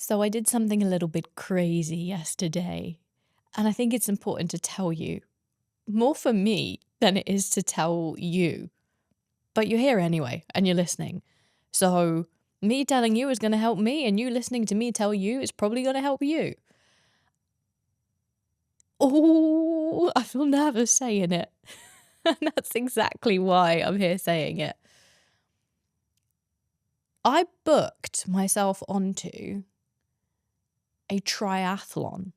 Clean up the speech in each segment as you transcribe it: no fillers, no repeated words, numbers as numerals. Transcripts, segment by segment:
So I did something a little bit crazy yesterday, and I think it's important to tell you, more for me than it is to tell you. But you're here anyway, and you're listening. So me telling you is going to help me, and you listening to me tell you is probably going to help you. Oh, I feel nervous saying it. And that's exactly why I'm here saying it. I booked myself onto a triathlon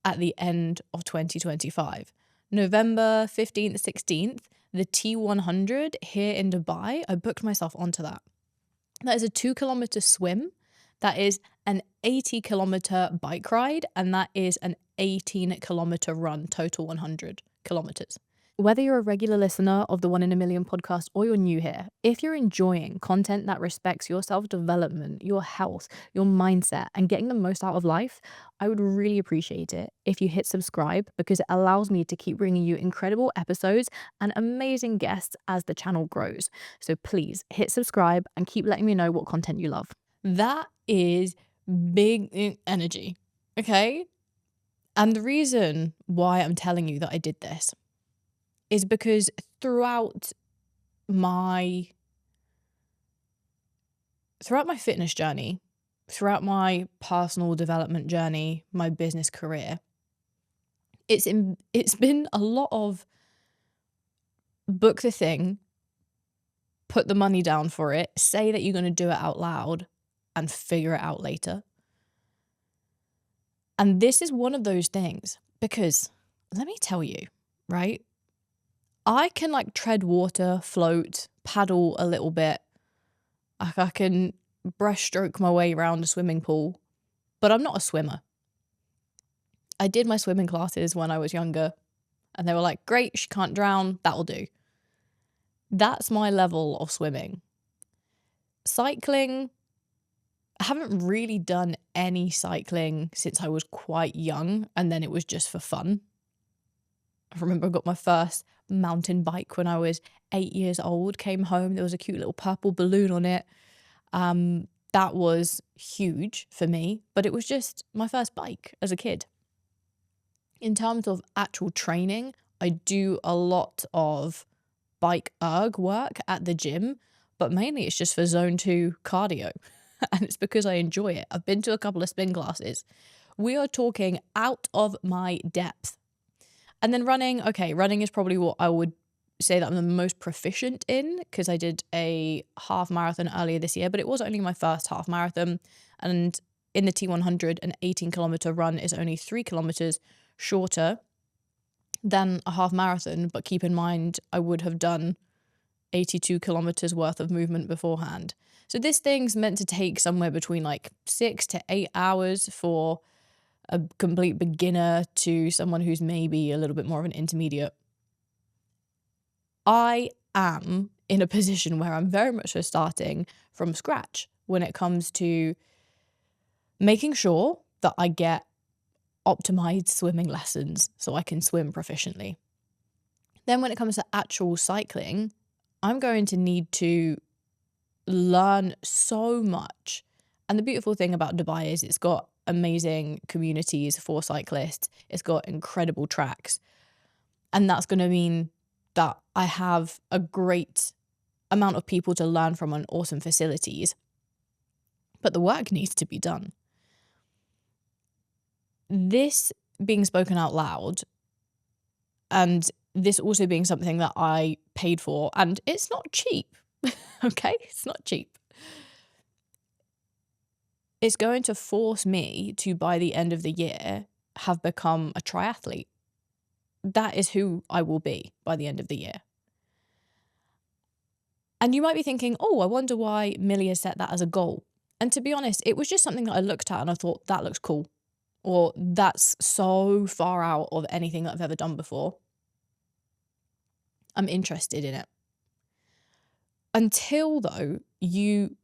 at the end of 2025. November 15th, 16th, the T100 here in Dubai, I booked myself onto that. That is a 2 kilometer swim. That is an 80 kilometer bike ride. And that is an 18 kilometer run, total 100 kilometers. Whether you're a regular listener of the One in a Million podcast or you're new here, if you're enjoying content that respects your self-development, your health, your mindset, and getting the most out of life, I would really appreciate it if you hit subscribe because it allows me to keep bringing you incredible episodes and amazing guests as the channel grows. So please hit subscribe and keep letting me know what content you love. That is big energy, okay? And the reason why I'm telling you that I did this is because throughout my fitness journey, throughout my personal development journey, my business career, it's been a lot of book the thing, put the money down for it, say that you're going to do it out loud and figure it out later. And this is one of those things because let me tell you, right? I can like tread water, float, paddle a little bit. I can breaststroke my way around a swimming pool, but I'm not a swimmer. I did my swimming classes when I was younger, and they were like, great, she can't drown, that'll do. That's my level of swimming. Cycling, I haven't really done any cycling since I was quite young, and then it was just for fun. I remember I got my first mountain bike when I was 8 years old, came home, there was a cute little purple balloon on it. That was huge for me, but it was just my first bike as a kid. In terms of actual training, I do a lot of bike erg work at the gym, but mainly it's just for zone 2 cardio. And it's because I enjoy it. I've been to a couple of spin classes. We are talking out of my depth. And then running, okay, running is probably what I would say that I'm the most proficient in because I did a half marathon earlier this year, but it was only my first half marathon. And in the T100, an 18 kilometer run is only 3 kilometers shorter than a half marathon. But keep in mind, I would have done 82 kilometers worth of movement beforehand. So this thing's meant to take somewhere between like 6 to 8 hours for a complete beginner to someone who's maybe a little bit more of an intermediate. I am in a position where I'm very much so starting from scratch when it comes to making sure that I get optimized swimming lessons so I can swim proficiently. Then when it comes to actual cycling, I'm going to need to learn so much. And the beautiful thing about Dubai is it's got amazing communities for cyclists. It's got incredible tracks. And that's going to mean that I have a great amount of people to learn from and awesome facilities. But the work needs to be done. This being spoken out loud and this also being something that I paid for, and it's not cheap, okay? It's not cheap. It's going to force me to, by the end of the year, have become a triathlete. That is who I will be by the end of the year. And you might be thinking, oh, I wonder why Millie has set that as a goal. And to be honest, it was just something that I looked at and I thought, that looks cool. Or that's so far out of anything that I've ever done before. I'm interested in it. Until, though, you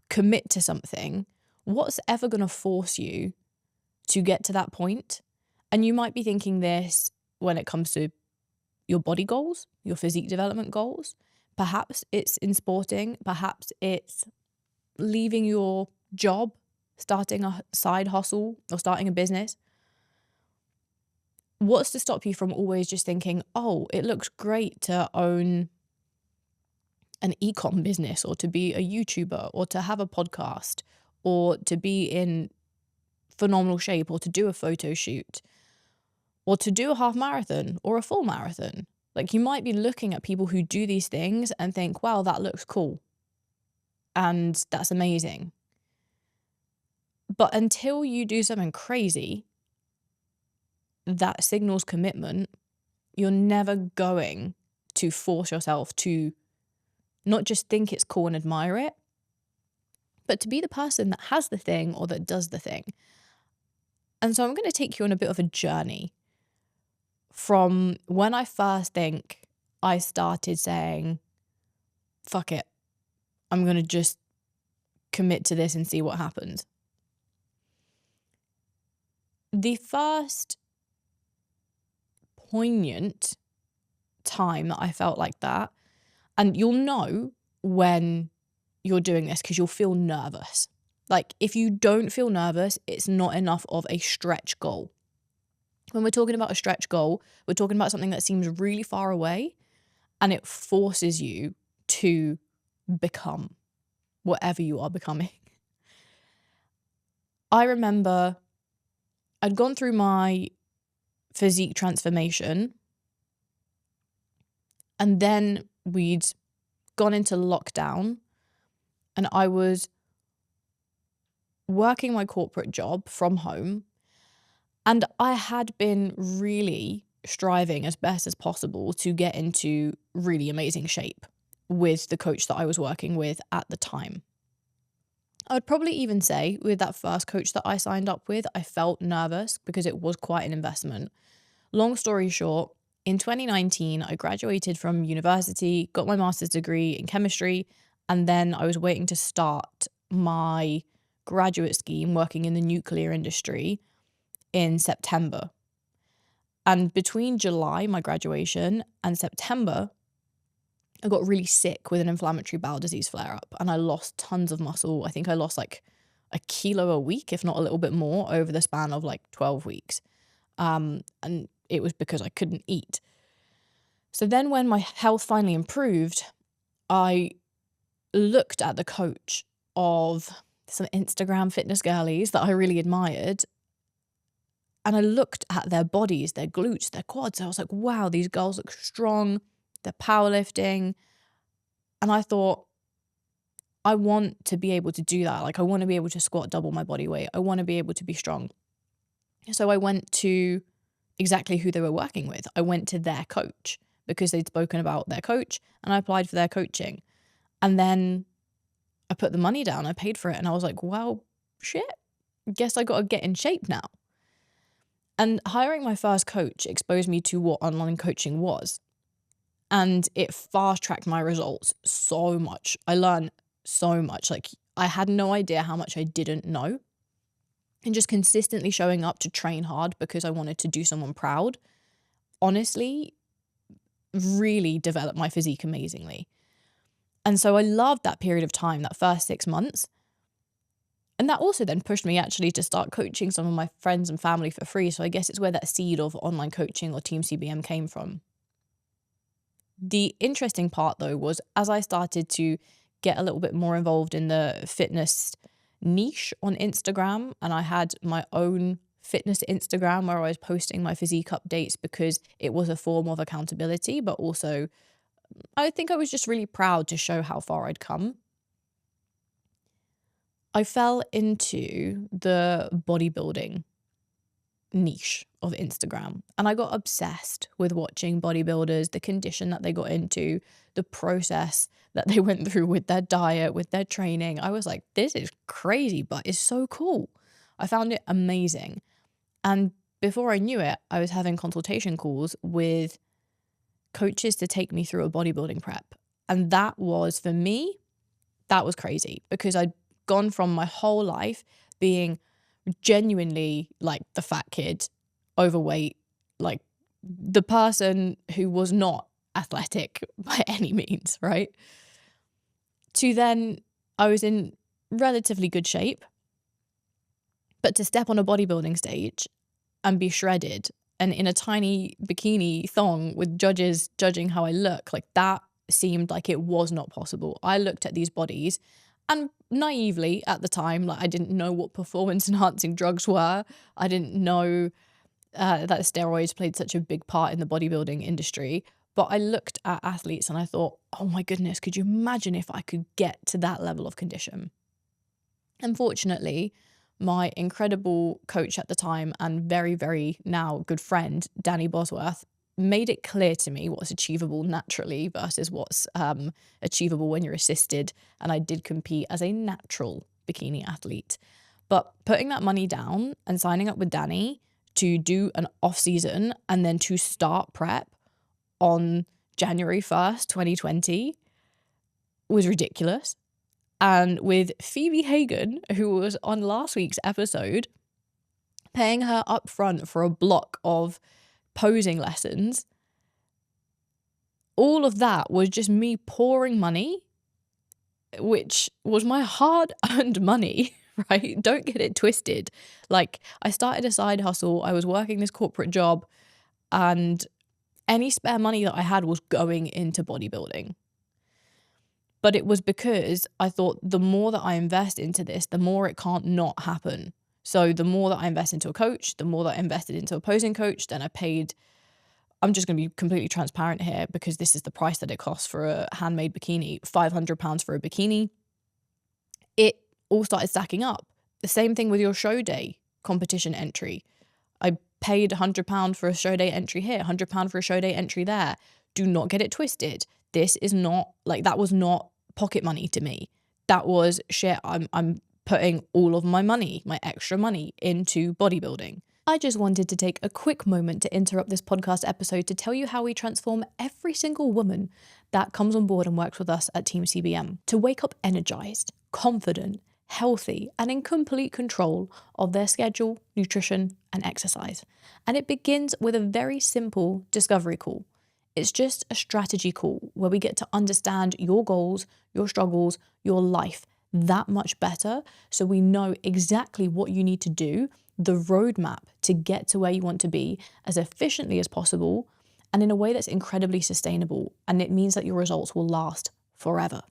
commit to something, what's ever going to force you to get to that point? And you might be thinking this when it comes to your body goals, your physique development goals. Perhaps it's in sporting. Perhaps it's leaving your job, starting a side hustle or starting a business, what's to stop you from always just thinking, oh, it looks great to own an e-com business, or to be a YouTuber, or to have a podcast, or to be in phenomenal shape, or to do a photo shoot, or to do a half marathon or a full marathon. Like, you might be looking at people who do these things and think, wow, that looks cool. And that's amazing. But until you do something crazy that signals commitment, you're never going to force yourself to not just think it's cool and admire it, but to be the person that has the thing or that does the thing. And so I'm going to take you on a bit of a journey from when I first think I started saying, fuck it, I'm going to just commit to this and see what happens. The first poignant time that I felt like that, and you'll know when you're doing this because you'll feel nervous. Like, if you don't feel nervous, it's not enough of a stretch goal. When we're talking about a stretch goal, we're talking about something that seems really far away and it forces you to become whatever you are becoming. I remember I'd gone through my physique transformation, and then we'd gone into lockdown, and I was working my corporate job from home, and I had been really striving as best as possible to get into really amazing shape with the coach that I was working with at the time. I would probably even say with that first coach that I signed up with, I felt nervous because it was quite an investment. Long story short, in 2019, I graduated from university, got my master's degree in chemistry, and then I was waiting to start my graduate scheme working in the nuclear industry in September. And between July, my graduation, and September, I got really sick with an inflammatory bowel disease flare up, and I lost tons of muscle. I think I lost like a kilo a week, if not a little bit more, over the span of like 12 weeks. And it was because I couldn't eat. So then when my health finally improved, I looked at the coach of some Instagram fitness girlies that I really admired, and I looked at their bodies, their glutes, their quads. I was like, wow, these girls look strong. They're powerlifting. And I thought, I want to be able to do that. Like, I want to be able to squat double my body weight. I want to be able to be strong. So I went to exactly who they were working with. I went to their coach because they'd spoken about their coach, and I applied for their coaching. And then I put the money down, I paid for it, and I was like, well, shit, guess I got to get in shape now. And hiring my first coach exposed me to what online coaching was. And it fast-tracked my results so much. I learned so much. Like, I had no idea how much I didn't know. And just consistently showing up to train hard because I wanted to do someone proud, honestly, really developed my physique amazingly. And so I loved that period of time, that first 6 months. And that also then pushed me actually to start coaching some of my friends and family for free. So I guess it's where that seed of online coaching or Team CBM came from. The interesting part, though, was as I started to get a little bit more involved in the fitness niche on Instagram, and I had my own fitness Instagram where I was posting my physique updates because it was a form of accountability, but also I think I was just really proud to show how far I'd come. I fell into the bodybuilding niche of Instagram, and I got obsessed with watching bodybuilders, the condition that they got into, the process that they went through with their diet, with their training. I was like, this is crazy, but it's so cool. I found it amazing. And before I knew it, I was having consultation calls with coaches to take me through a bodybuilding prep. And that was, for me, that was crazy because I'd gone from my whole life being genuinely like the fat kid, overweight, like the person who was not athletic by any means, right? To then I was in relatively good shape, But to step on a bodybuilding stage and be shredded and in a tiny bikini thong with judges judging how I look, like that seemed like it was not possible. I looked at these bodies and naively at the time, like I didn't know what performance enhancing drugs were. I didn't know that steroids played such a big part in the bodybuilding industry. But I looked at athletes and I thought, oh my goodness, could you imagine if I could get to that level of condition? Unfortunately, my incredible coach at the time and very, very now good friend, Danny Bosworth, made it clear to me what's achievable naturally versus what's achievable when you're assisted. And I did compete as a natural bikini athlete. But putting that money down and signing up with Danny to do an off season and then to start prep on January 1st, 2020 was ridiculous. And with Phoebe Hagen, who was on last week's episode, paying her up front for a block of posing lessons, all of that was just me pouring money, which was my hard-earned money, right? Don't get it twisted. Like, I started a side hustle, I was working this corporate job, and any spare money that I had was going into bodybuilding. But it was because I thought the more that I invest into this, the more it can't not happen. So the more that I invest into a coach, the more that I invested into a posing coach, then I paid, I'm just going to be completely transparent here because this is the price that it costs for a handmade bikini, £500 for a bikini. It all started stacking up. The same thing with your show day competition entry. I paid £100 for a show day entry here, £100 for a show day entry there. Do not get it twisted. This is not, like, that was not pocket money to me. That was shit. I'm putting all of my money, my extra money, into bodybuilding. I just wanted to take a quick moment to interrupt this podcast episode to tell you how we transform every single woman that comes on board and works with us at Team CBM to wake up energized, confident, healthy, and in complete control of their schedule, nutrition, and exercise. And it begins with a very simple discovery call. It's just a strategy call where we get to understand your goals, your struggles, your life that much better, so we know exactly what you need to do, the roadmap to get to where you want to be as efficiently as possible and in a way that's incredibly sustainable, and it means that your results will last forever.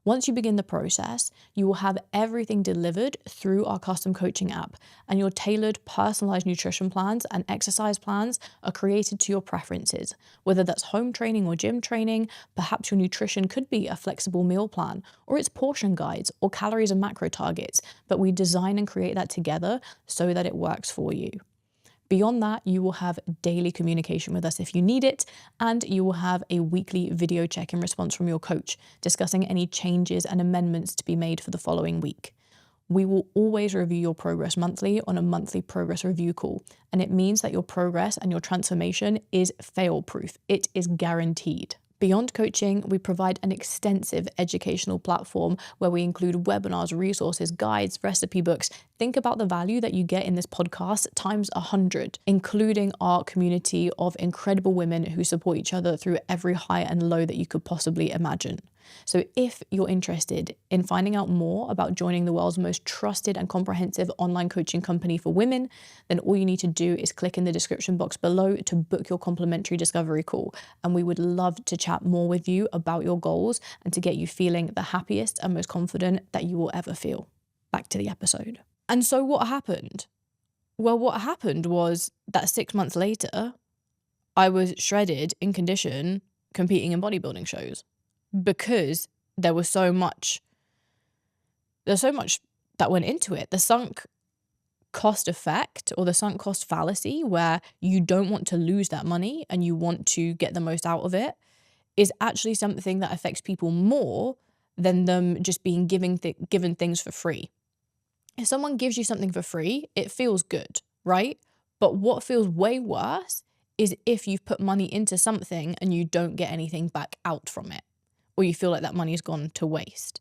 Once you begin the process, you will have everything delivered through our custom coaching app, and your tailored, personalized nutrition plans and exercise plans are created to your preferences. Whether that's home training or gym training, perhaps your nutrition could be a flexible meal plan, or it's portion guides or calories and macro targets, but we design and create that together so that it works for you. Beyond that, you will have daily communication with us if you need it, and you will have a weekly video check-in response from your coach discussing any changes and amendments to be made for the following week. We will always review your progress monthly on a monthly progress review call, and it means that your progress and your transformation is fail-proof. It is guaranteed. Beyond coaching, we provide an extensive educational platform where we include webinars, resources, guides, recipe books. Think about the value that you get in this podcast times 100, including our community of incredible women who support each other through every high and low that you could possibly imagine. So if you're interested in finding out more about joining the world's most trusted and comprehensive online coaching company for women, then all you need to do is click in the description box below to book your complimentary discovery call. And we would love to chat more with you about your goals and to get you feeling the happiest and most confident that you will ever feel. Back to the episode. And so what happened? Well, what happened was that 6 months later, I was shredded in condition competing in bodybuilding shows. Because there's so much that went into it. The sunk cost effect, or the sunk cost fallacy, where you don't want to lose that money and you want to get the most out of it, is actually something that affects people more than them just being given things for free. If someone gives you something for free, it feels good, right? But what feels way worse is if you've put money into something and you don't get anything back out from it, or you feel like that money's gone to waste.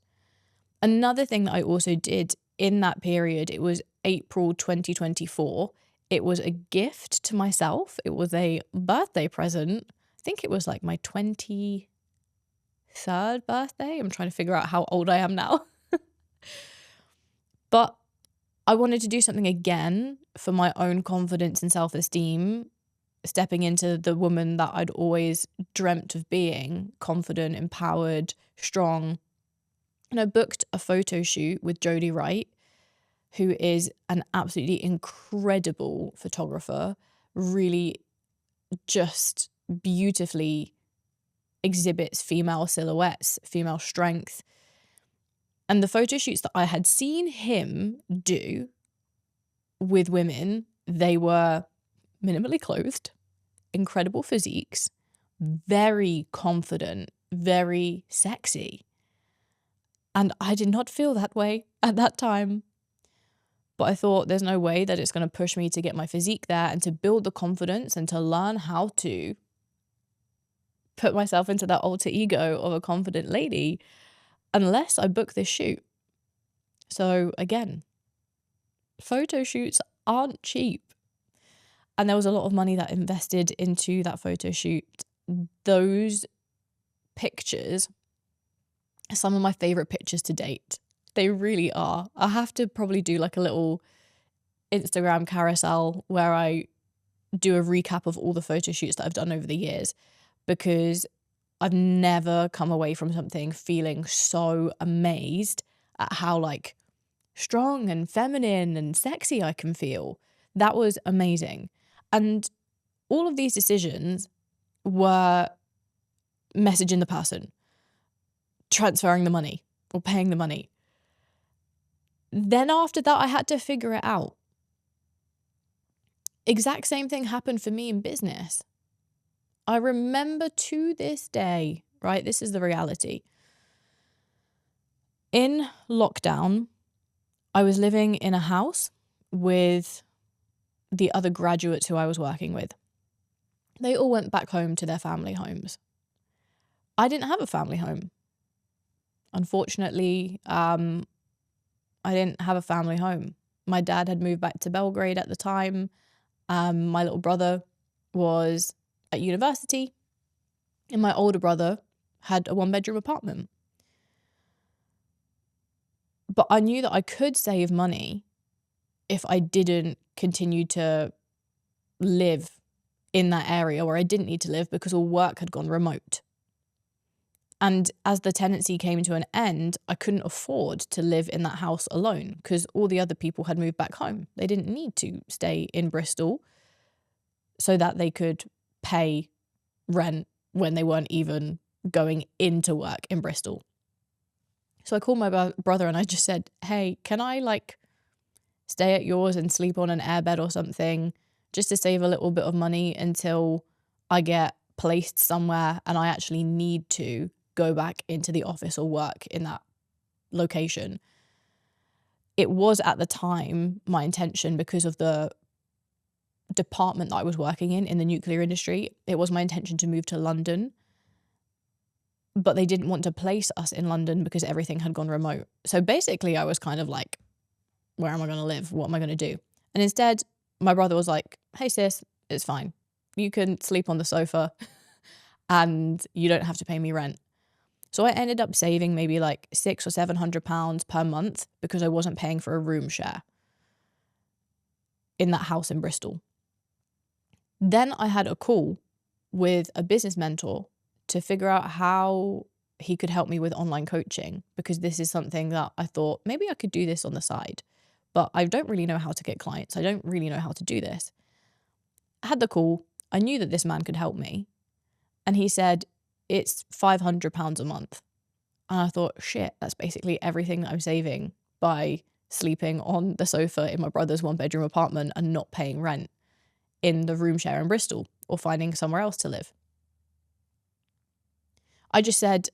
Another thing that I also did in that period, it was April 2024. It was a gift to myself. It was a birthday present. I think it was like my 23rd birthday. I'm trying to figure out how old I am now. But I wanted to do something again for my own confidence and self-esteem, stepping into the woman that I'd always dreamt of being, confident, empowered, strong. And I booked a photo shoot with Jodie Wright, who is an absolutely incredible photographer, really just beautifully exhibits female silhouettes, female strength. And the photo shoots that I had seen him do with women, they were minimally clothed, incredible physiques, very confident, very sexy. And I did not feel that way at that time. But I thought there's no way that it's going to push me to get my physique there and to build the confidence and to learn how to put myself into that alter ego of a confident lady unless I book this shoot. So again, photo shoots aren't cheap. And there was a lot of money that invested into that photo shoot. Those pictures are some of my favorite pictures to date. They really are. I have to probably do like a little Instagram carousel where I do a recap of all the photo shoots that I've done over the years, because I've never come away from something feeling so amazed at how like strong and feminine and sexy I can feel. That was amazing. And all of these decisions were messaging the person, transferring the money or paying the money. Then after that, I had to figure it out. Exact same thing happened for me in business. I remember to this day, right? This is the reality. In lockdown, I was living in a house with the other graduates who I was working with. They all went back home to their family homes. I didn't have a family home. Unfortunately, I didn't have a family home. My dad had moved back to Belgrade at the time. My little brother was at university, and my older brother had a 1-bedroom apartment. But I knew that I could save money if I didn't continue to live in that area where I didn't need to live because all work had gone remote. And as the tenancy came to an end, I couldn't afford to live in that house alone because all the other people had moved back home. They didn't need to stay in Bristol so that they could pay rent when they weren't even going into work in Bristol. So I called my brother and I just said, hey, can I like stay at yours and sleep on an airbed or something just to save a little bit of money until I get placed somewhere and I actually need to go back into the office or work in that location. It was at the time my intention, because of the department that I was working in the nuclear industry, it was my intention to move to London. But they didn't want to place us in London because everything had gone remote. So basically I was kind of like, where am I going to live? What am I going to do? And instead, my brother was like, hey sis, it's fine. You can sleep on the sofa and you don't have to pay me rent. So I ended up saving maybe like £600 or £700 per month because I wasn't paying for a room share in that house in Bristol. Then I had a call with a business mentor to figure out how he could help me with online coaching, because this is something that I thought maybe I could do this on the side, but I don't really know how to get clients. I don't really know how to do this. I had the call. I knew that this man could help me. And he said, it's £500 a month. And I thought, shit, that's basically everything that I'm saving by sleeping on the sofa in my brother's 1-bedroom apartment and not paying rent in the room share in Bristol or finding somewhere else to live. I just said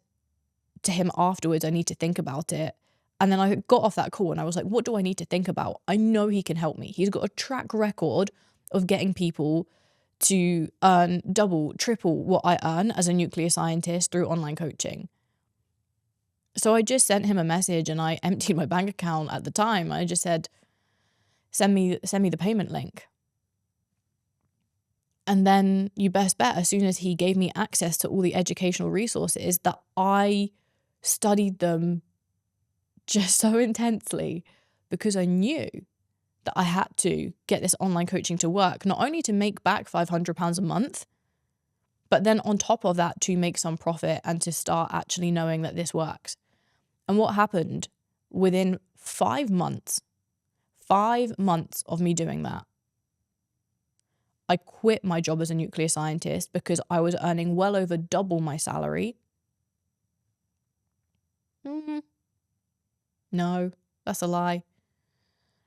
to him afterwards, I need to think about it. And then I got off that call and I was like, what do I need to think about? I know he can help me. He's got a track record of getting people to earn double, triple what I earn as a nuclear scientist through online coaching. So I just sent him a message and I emptied my bank account at the time. I just said, send me the payment link. And then you best bet, as soon as he gave me access to all the educational resources, that I studied them just so intensely because I knew that I had to get this online coaching to work, not only to make back £500 a month, but then on top of that to make some profit and to start actually knowing that this works. And what happened within 5 months, 5 months of me doing that, I quit my job as a nuclear scientist because I was earning well over double my salary. No, that's a lie.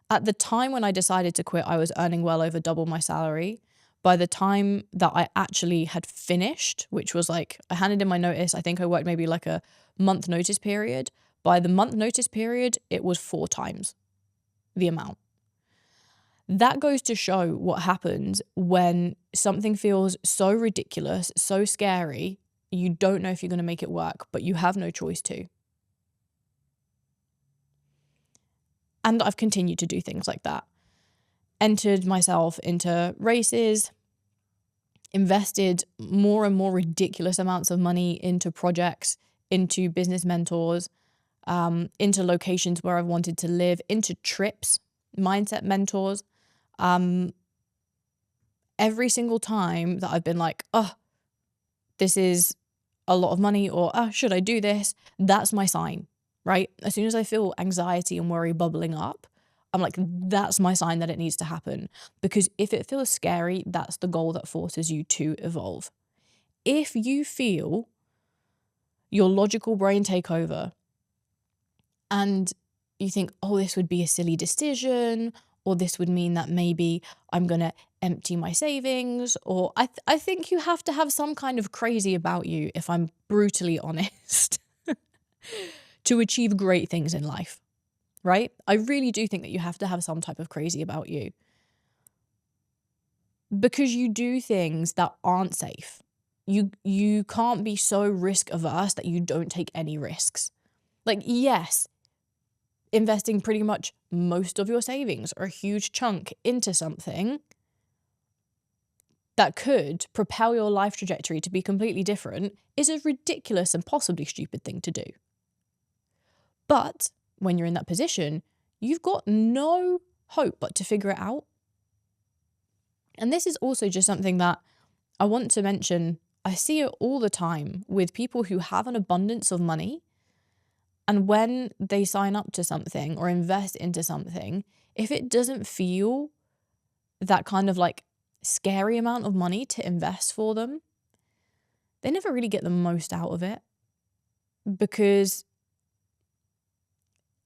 At the time when I decided to quit, I was earning well over double my salary. By the time that I actually had finished, which was like, I handed in my notice, I think I worked maybe like a month notice period. By the month notice period, it was 4 times the amount. That goes to show what happens when something feels so ridiculous, so scary, you don't know if you're going to make it work, but you have no choice to. And I've continued to do things like that. Entered myself into races, invested more and more ridiculous amounts of money into projects, into business mentors, into locations where I've wanted to live, into trips, mindset mentors. Every single time that I've been like, oh, this is a lot of money, or oh, should I do this? That's my sign, right? As soon as I feel anxiety and worry bubbling up, I'm like, that's my sign that it needs to happen. Because if it feels scary, that's the goal that forces you to evolve. If you feel your logical brain take over and you think, oh, this would be a silly decision, or this would mean that maybe I'm going to empty my savings, or I think you have to have some kind of crazy about you, if I'm brutally honest, to achieve great things in life, right? I really do think that you have to have some type of crazy about you, because you do things that aren't safe. You can't be so risk averse that you don't take any risks. Like, yes, investing pretty much most of your savings or a huge chunk into something that could propel your life trajectory to be completely different is a ridiculous and possibly stupid thing to do. But when you're in that position, you've got no hope but to figure it out. And this is also just something that I want to mention. I see it all the time with people who have an abundance of money. And when they sign up to something or invest into something, if it doesn't feel that kind of like scary amount of money to invest for them, they never really get the most out of it, because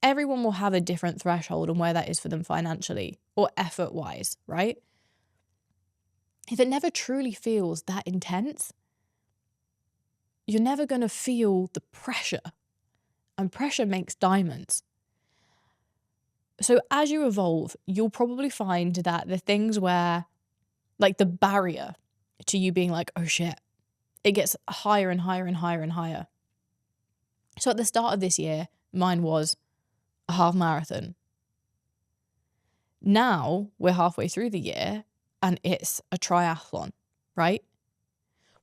everyone will have a different threshold on where that is for them financially or effort wise, right? If it never truly feels that intense, you're never going to feel the pressure, and pressure makes diamonds. So as you evolve, you'll probably find that the things where, like, the barrier to you being like, oh shit, it gets higher and higher and higher and higher. So at the start of this year, mine was a half marathon. Now we're halfway through the year and it's a triathlon, right?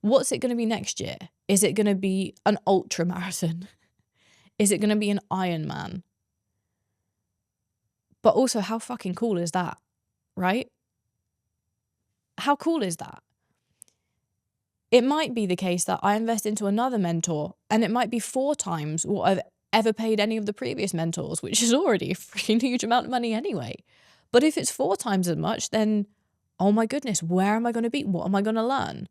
What's it going to be next year? Is it going to be an ultra marathon? Is it going to be an Ironman? But also, how fucking cool is that, right? How cool is that? It might be the case that I invest into another mentor and it might be 4 times what I've ever paid any of the previous mentors, which is already a freaking huge amount of money anyway. But if it's 4 times as much, then, oh my goodness, where am I going to be? What am I going to learn?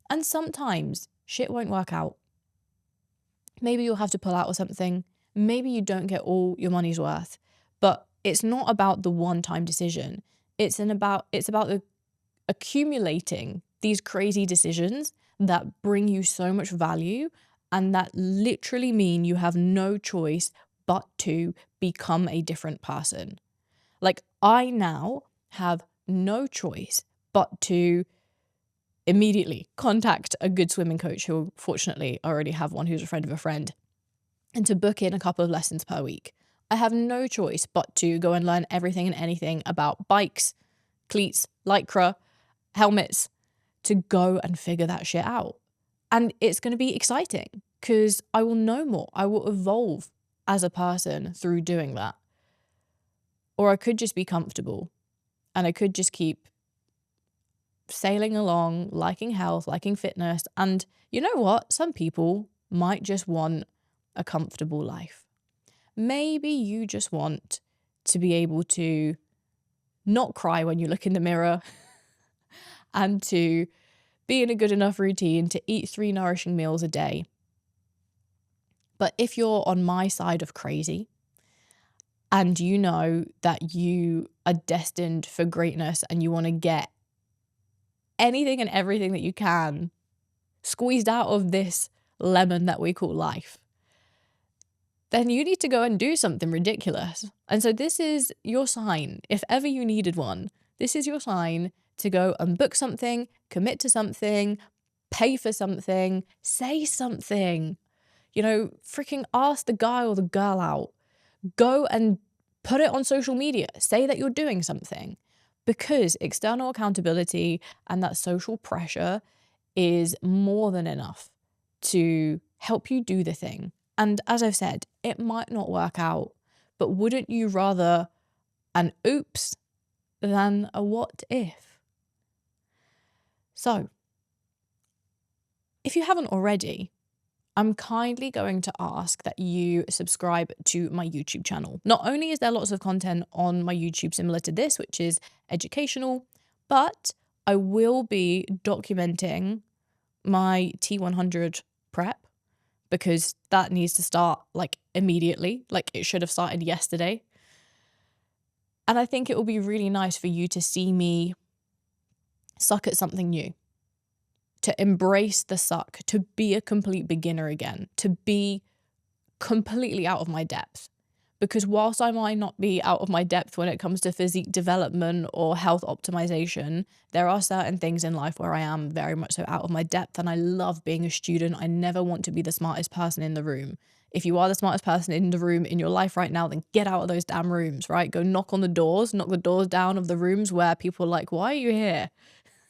And sometimes shit won't work out. Maybe you'll have to pull out or something. Maybe you don't get all your money's worth. But it's not about the one-time decision. It's about the accumulating these crazy decisions that bring you so much value and that literally mean you have no choice but to become a different person. Like, I now have no choice but to immediately contact a good swimming coach, who fortunately I already have one who's a friend of a friend, and to book in a couple of lessons per week. I have no choice but to go and learn everything and anything about bikes, cleats, lycra, helmets, to go and figure that shit out. And it's going to be exciting because I will know more. I will evolve as a person through doing that. Or I could just be comfortable And I could just keep sailing along, liking health, liking fitness. And you know what? Some people might just want a comfortable life. Maybe you just want to be able to not cry when you look in the mirror and to be in a good enough routine to eat 3 nourishing meals a day. But if you're on my side of crazy and you know that you are destined for greatness and you want to get anything and everything that you can squeezed out of this lemon that we call life, then you need to go and do something ridiculous. And so this is your sign. If ever you needed one, this is your sign to go and book something, commit to something, pay for something, say something. You know, freaking ask the guy or the girl out. Go and put it on social media. Say that you're doing something. Because external accountability and that social pressure is more than enough to help you do the thing. And as I've said, it might not work out, but wouldn't you rather an oops than a what if? So, if you haven't already, I'm kindly going to ask that you subscribe to my YouTube channel. Not only is there lots of content on my YouTube similar to this, which is educational, but I will be documenting my T100 prep because that needs to start like immediately. Like it should have started yesterday. And I think it will be really nice for you to see me suck at something new, to embrace the suck, to be a complete beginner again, to be completely out of my depth. Because whilst I might not be out of my depth when it comes to physique development or health optimization, there are certain things in life where I am very much so out of my depth, and I love being a student. I never want to be the smartest person in the room. If you are the smartest person in the room in your life right now, then get out of those damn rooms, right? Go knock on the doors, knock the doors down of the rooms where people are like, why are you here?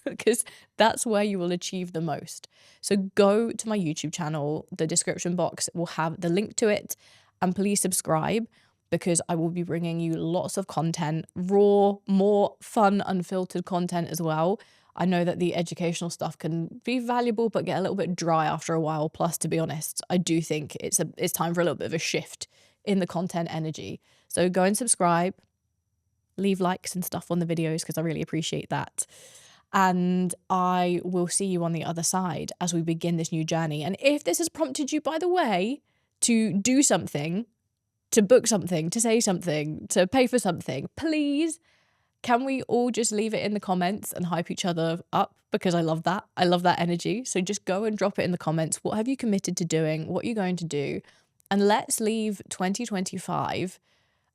Because that's where you will achieve the most. So go to my YouTube channel. The description box will have the link to it. And please subscribe because I will be bringing you lots of content, raw, more fun, unfiltered content as well. I know that the educational stuff can be valuable, but get a little bit dry after a while. Plus, to be honest, I do think it's time for a little bit of a shift in the content energy. So go and subscribe, leave likes and stuff on the videos because I really appreciate that. And I will see you on the other side as we begin this new journey. And if this has prompted you, by the way, to do something, to book something, to say something, to pay for something, please, can we all just leave it in the comments and hype each other up? Because I love that. I love that energy. So just go and drop it in the comments. What have you committed to doing? What are you going to do? And let's leave 2025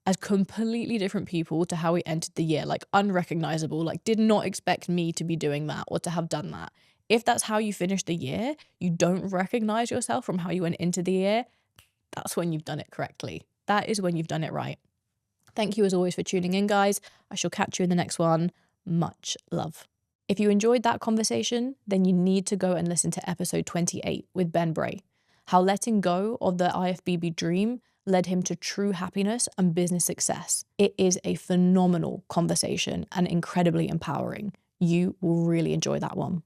as completely different people to how we entered the year, like unrecognizable, like did not expect me to be doing that or to have done that. If that's how you finish the year, you don't recognize yourself from how you went into the year, that's when you've done it correctly. That is when you've done it right. Thank you as always for tuning in, guys. I shall catch you in the next one. Much love. If you enjoyed that conversation, then you need to go and listen to episode 28 with Ben Bray. How letting go of the IFBB dream led him to true happiness and business success. It is a phenomenal conversation and incredibly empowering. You will really enjoy that one.